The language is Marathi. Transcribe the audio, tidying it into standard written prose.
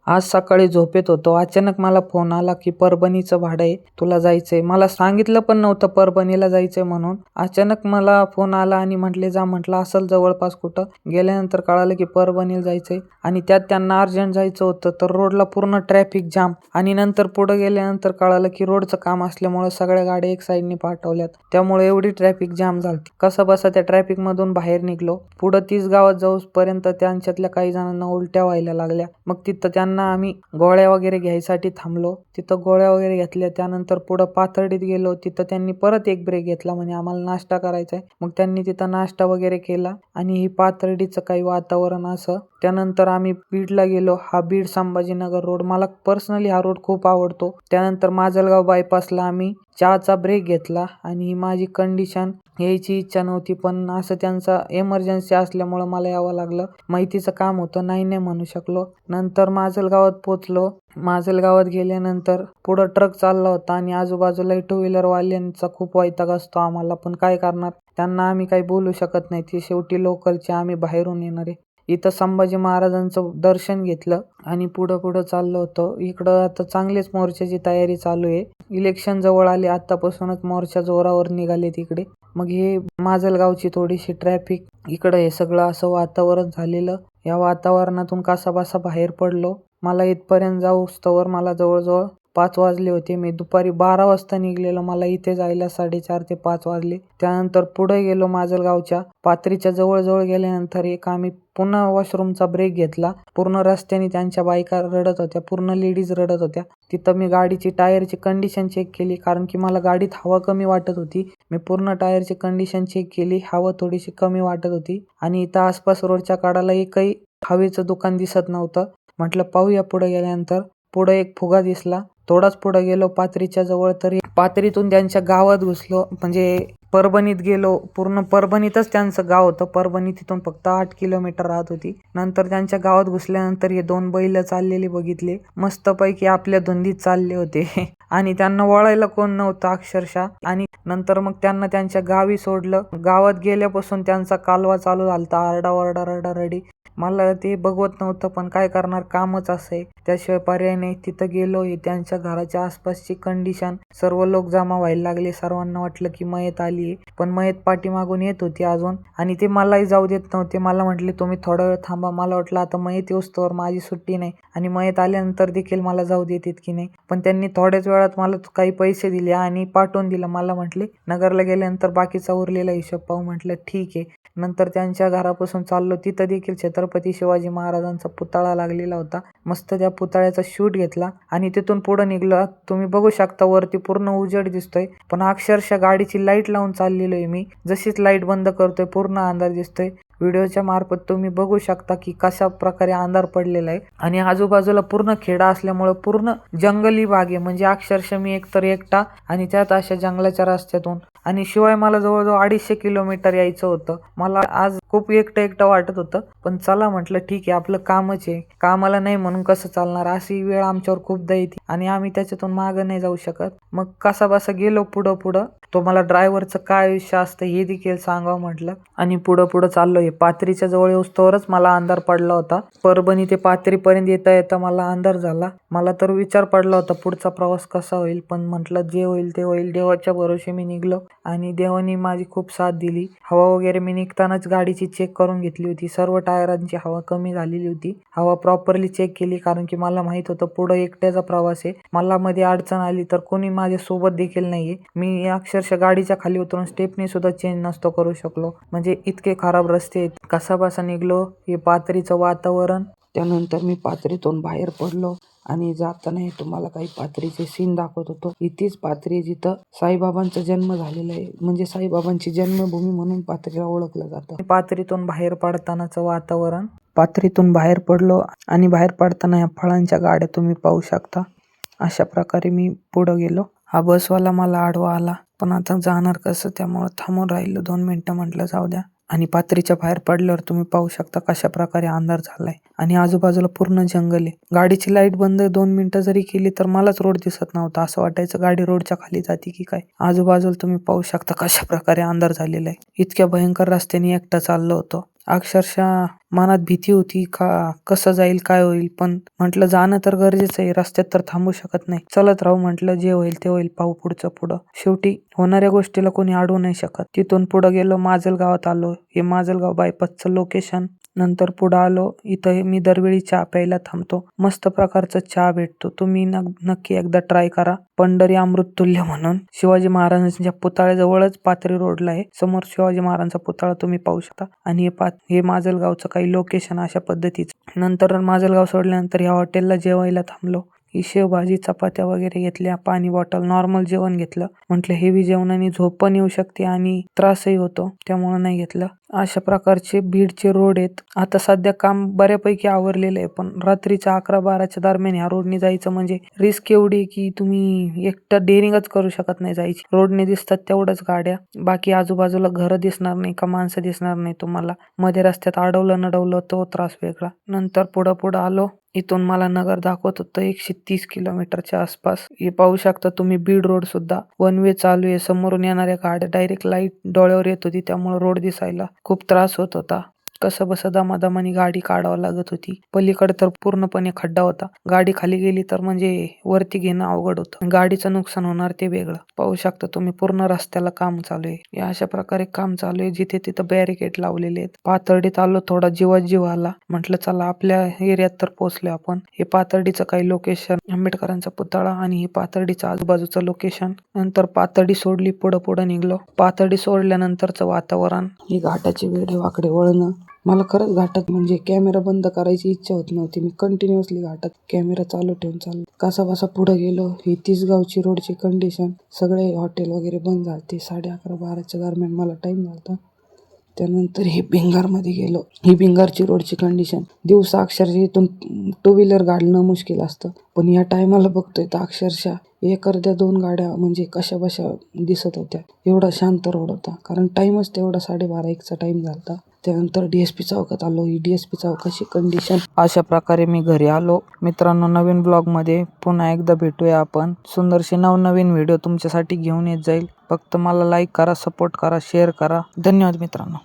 आज सकाळी झोपेत होतो. अचानक मला फोन आला की परभणीचं भाडं आहे, तुला जायचंय. मला सांगितलं पण नव्हतं परभणीला जायचंय म्हणून. अचानक मला फोन आला आणि म्हटले जा. म्हटलं असेल जवळपास कुठं. गेल्यानंतर कळालं की परभणीला जायचंय आणि त्यात त्यांना अर्जंट जायचं होतं. तर रोडला पूर्ण ट्रॅफिक जाम आणि नंतर पुढे गेल्यानंतर कळालं की रोडचं काम असल्यामुळे सगळ्या गाड्या एक साईडने पाठवल्यात. त्यामुळे एवढी ट्रॅफिक जाम झाली. कसं बसा त्या ट्रॅफिक मधून बाहेर निघलो. पुढं 30 गावात जाऊपर्यंत त्यांच्यातल्या काही जणांना उलट्या व्हायला लागल्या. मग तिथं त्यांना आम्ही गोळ्या वगैरे घ्यायसाठी थांबलो. तिथं गोळ्या वगैरे घेतल्या. त्यानंतर पुढं पाथर्डीत गेलो. तिथं त्यांनी परत एक ब्रेक घेतला, म्हणे आम्हाला नाश्ता करायचा आहे. मग त्यांनी तिथं नाश्ता वगैरे केला आणि ही पाथर्डीचं काही वातावरण असं. त्यानंतर आम्ही बीडला गेलो. हा बीड संभाजीनगर रोड, मला पर्सनली हा रोड खूप आवडतो. त्यानंतर माजलगाव बायपासला आम्ही चहाचा ब्रेक घेतला आणि माझी कंडिशन यायची इच्छा नव्हती, पण असं त्यांचा एमर्जन्सी असल्यामुळं मला यावं लागलं. माहितीचं काम होतं, नाही म्हणू शकलो. नंतर माजलगावात पोचलो. माजलगावात गेल्यानंतर पुढं ट्रक चालला होता आणि आजूबाजूला टू व्हीलरवाल्यांचा खूप वैताग असतो आम्हाला, पण काय करणार, त्यांना आम्ही काही बोलू शकत नाही. ती शेवटी लोकलचे, आम्ही बाहेरून येणारे. इथं संभाजी महाराजांचं दर्शन घेतलं आणि पुढं चाललो होतो. इकडं आता चांगलीच मोर्चाची तयारी चालू आहे. इलेक्शन जवळ आले, आतापासूनच मोर्चा जोरावर निघाले तिकडे. मग हे माजलगावची थोडीशी ट्रॅफिक, इकडं हे सगळं असं वातावरण झालेलं. या वातावरणातून कसाबसा बाहेर पडलो. मला इथपर्यंत जाऊस्तवर मला जवळजवळ 5 वाजले होते. मी दुपारी 12 वाजता निघलेलो. मला इथे जायला 4:30 ते 5 वाजले. त्यानंतर पुढे गेलो. माजलगावच्या पात्रीच्या जवळ गेल्यानंतर एक आम्ही पुन्हा वॉशरूमचा ब्रेक घेतला. पूर्ण रस्त्याने त्यांच्या बायका रडत होत्या, पूर्ण लेडीज रडत होत्या. तिथं मी गाडीची टायरची कंडिशन चेक केली, कारण की मला गाडीत हवा कमी वाटत होती. मी पूर्ण टायरची कंडिशन चेक केली. हवा थोडीशी कमी वाटत होती आणि इथं आसपास रोडच्या कडाला एकही हवेचं दुकान दिसत नव्हतं. म्हटलं पाहूया पुढे गेल्यानंतर. पुढे एक फुगा दिसला. थोडाच पुढे गेलो पात्रीच्या जवळ, तरी पात्रीतून त्यांच्या गावात घुसलो. म्हणजे परभणीत गेलो. पूर्ण परभणीतच त्यांचं गाव होतं. परभणी तिथून फक्त 8 किलोमीटर राहत होती. नंतर त्यांच्या गावात घुसल्यानंतर हे 2 बैल चाललेले बघितले. मस्तपैकी आपल्या धुंदीत चालले होते आणि त्यांना वळायला कोण नव्हतं अक्षरशः. आणि नंतर मग त्यांना त्यांच्या गावी सोडलं. गावात गेल्यापासून त्यांचा कालवा चालू झालता, आरडाओरडा, रडारडी. मला ते बघवत नव्हतं, पण काय करणार, कामच असं आहे, त्याशिवाय पर्याय नाही. तिथं गेलो. त्यांच्या घराच्या आसपासची कंडिशन, सर्व लोक जमा व्हायला लागले. सर्वांना वाटलं की मयत आली, पण मयत पाठीमागून येत होती अजून, आणि ते मलाही जाऊ देत नव्हते. मला म्हटले तुम्ही थोडा वेळ थांबा. मला वाटलं आता मयत येऊस्तोवर माझी सुट्टी नाही आणि मयत आल्यानंतर देखील मला जाऊ देतात की नाही. पण त्यांनी थोड्याच वेळात मला काही पैसे दिले आणि पाठवून दिलं. मला म्हटले नगरला गेल्यानंतर बाकीचा उरलेला हिशोब पाहू. म्हटलं ठीक आहे. नंतर त्यांच्या घरापासून चाललो. तिथं देखील छत्रपती शिवाजी महाराजांचा पुतळा लागलेला होता. मस्त त्या पुतळ्याचा शूट घेतला आणि तिथून पुढे निघलो. तुम्ही बघू शकता वरती पूर्ण उजेड दिसतोय, पण अक्षरशः गाडीची लाईट लावून चाललेलो आहे मी. जशीच लाईट बंद करतोय पूर्ण अंधार दिसतोय. व्हिडिओच्या मार्फत तुम्ही बघू शकता की कशा प्रकारे अंधार पडलेला आहे आणि आजूबाजूला पूर्ण खेडा असल्यामुळे पूर्ण जंगली भाग आहे. म्हणजे अक्षरशः मी एकतर एकटा आणि त्यात अशा जंगलाच्या रस्त्यातून, आणि शिवाय मला जवळजवळ 250 किलोमीटर यायचं होतं. मला आज खूप एकटं वाटत होतं, पण चला म्हटलं ठीक आहे, आपलं कामच आहे, कामाला नाही म्हणून कसं चालणार. अशी वेळ आमच्यावर खूपदा येते आणि आम्ही त्याच्यातून मागं नाही जाऊ शकत. मग कसाबसा गेलो पुढं. तुम्हाला ड्रायव्हरचं काय आयुष्य असतं हे देखील सांगावं म्हटलं आणि पुढं चाललो. हे पात्रीच्या जवळ येऊस्तोवरच मला अंधार पडला होता. परभणी ते पात्रीपर्यंत येता मला अंधार झाला. मला तर विचार पडला होता पुढचा प्रवास कसा होईल, पण म्हटलं जे होईल ते होईल. देवाच्या भरोसे मी निघलो आणि देवाने माझी खूप साथ दिली. हवा वगैरे मी निघतानाच गाडीची चेक करून घेतली होती. सर्व टायरांची हवा कमी झालेली होती. हवा प्रॉपरली चेक केली, कारण की मला माहित होतं पुढं एकट्याचा प्रवास आहे. मला मध्ये अडचण आली तर कोणी माझ्या सोबत देखील नाहीये. मी अक्षरशः गाडीच्या खाली उतरून स्टेपनी सुद्धा चेंज नसतो करू शकलो. म्हणजे इतके खराब रस्ते आहेत. कसाबसा निघलो. हे पात्रीचं वातावरण. त्यानंतर मी पात्रीतून बाहेर पडलो आणि जाताना तुम्हाला काही पात्रीचे सीन दाखवत होतो. इथेच पात्री जिथं साईबाबांचा जन्म झालेला आहे, म्हणजे साईबाबांची जन्मभूमी म्हणून पात्रीला ओळखलं जातं. पात्रीतून बाहेर पडतानाचं वातावरण. पात्रीतून बाहेर पडलो आणि बाहेर पडताना या फळांच्या गाड्या तुम्ही पाहू शकता. अशा प्रकारे मी पुढं गेलो. हा बसवाला मला आडवा आला, पण आता जाणार कसं, त्यामुळं थांबून राहिलो 2 मिनिटं. म्हटलं जाऊ द्या. आणि पात्रीच्या बाहेर पडल्यावर तुम्ही पाहू शकता कशा प्रकारे अंधार झालाय आणि आजूबाजूला पूर्ण जंगल आहे. गाडीची लाईट बंद 2 मिनिटं जरी केली तर मलाच रोड दिसत नव्हता. असं वाटायचं गाडी रोडच्या खाली जाते की काय. आजूबाजूला तुम्ही पाहू शकता कशा प्रकारे अंधार झालेला आहे. इतक्या भयंकर रस्त्याने एकटा चाललो होतो अक्षरशः मनात भीती होती का कसं जाईल काय होईल, पण म्हटलं जाणं तर गरजेचं आहे, रस्त्यात तर थांबू शकत नाही, चलत राहू म्हटलं, जे होईल ते होईल, पाहू पुढचं पुढं. शेवटी होणाऱ्या गोष्टीला कोणी अडवू नाही शकत. तिथून पुढं गेलो, माजलगावात आलो. हे माजलगाव बायपासचं लोकेशन. नंतर पुढं आलो. इथं मी दरवेळी चहा प्यायला थांबतो. मस्त प्रकारचा चहा भेटतो, तुम्ही नक्की एकदा ट्राय करा. पंढरी अमृततुल्य म्हणून शिवाजी महाराजांच्या पुतळ्याजवळच पाथरी रोडला आहे. समोर शिवाजी महाराजांचा पुतळा तुम्ही पाहू शकता. आणि हे माजलगावचं काही लोकेशन अशा पद्धतीचं. नंतर माजलगाव सोडल्यानंतर या हॉटेलला जेवायला थांबलो. ही शेवभाजी चपात्या वगैरे घेतल्या, पाणी बॉटल, नॉर्मल जेवण घेतलं. म्हटलं हेवी जेवणाने झोप पण येऊ शकते आणि त्रासही होतो, त्यामुळे नाही घेतलं. अशा प्रकारचे बीडचे रोड आहेत. आता सध्या काम बऱ्यापैकी आवरलेलं आहे, पण रात्रीच्या 11-12च्या दरम्यान ह्या रोडने जायचं म्हणजे रिस्क एवढी की तुम्ही एकटं डेअरिंगच करू शकत नाही जायची. रोडने दिसतात तेवढंच गाड्या, बाकी आजूबाजूला घरं दिसणार नाही का माणसं दिसणार नाही तुम्हाला. मध्ये रस्त्यात अडवलं नडवलं तो त्रास वेगळा. नंतर पुढं आलो. इथून मला नगर दाखवत होतं 130 किलोमीटरच्या आसपास. हे पाहू शकता तुम्ही, बीड रोड सुद्धा वन वे चालू आहे. समोरून येणाऱ्या गाड्या डायरेक्ट लाईट डोळ्यावर येत होती, त्यामुळे रोड दिसायला खूप त्रास होत होता. कसं बस दमादमानी गाडी काढावं लागत होती. पलीकडे तर पूर्णपणे खड्डा होता, गाडी खाली गेली तर म्हणजे वरती घेणं अवघड होतं. गाडीचं नुकसान होणार ते वेगळं. पाहू शकता तुम्ही, पूर्ण रस्त्याला काम चालू आहे. या अशा प्रकारे काम चालू आहे. जिथे तिथं बॅरिकेड लावलेले आहेत. पाथर्डीत आलो, थोडा जीव आला. म्हटलं चला आपल्या एरियात तर पोहोचलो आपण. हे पाथर्डीचं काही लोकेशन, आंबेडकरांचा पुतळा आणि हे पाथर्डीचं आजूबाजूचं लोकेशन. नंतर पाथर्डी सोडली, पुढं निघलो. पाथर्डी सोडल्यानंतरचं वातावरण, ही घाटाची वेडे वाकडे वळणं. मला खरंच घाटात म्हणजे कॅमेरा बंद करायची इच्छा होत नव्हती. मी कंटिन्युअसली घाटात कॅमेरा चालू ठेवून चाललो. कसा पुढे गेलो. ही तिसगावची रोडची कंडिशन, सगळे हॉटेल वगैरे बंद झालते. 11:30-12च्या दरम्यान मला टाइम झालता. त्यानंतर हे भिंगारमध्ये गेलो. ही भिंगारची रोडची कंडिशन, दिवसा अक्षरशः इथून 2 व्हीलर काढणं मुश्किल असतं, पण या टायमाला बघतोय तर अक्षरशः 1-2 गाड्या म्हणजे कशा बशा दिसत होत्या. एवढा शांत रोड होता, कारण टाइमच तेवढा 12:30-1चा टाइम झालता. त्यानंतर DSP चौकात आलो. ही DSP चौकाची कंडिशन. अशा प्रकारे मी घरी आलो. मित्रांनो, नवीन ब्लॉगमध्ये पुन्हा एकदा भेटूया आपण. सुंदरशी नवनवीन व्हिडिओ तुमच्यासाठी घेऊन येत जाईल. फक्त मला लाईक करा, सपोर्ट करा, शेअर करा. धन्यवाद मित्रांनो.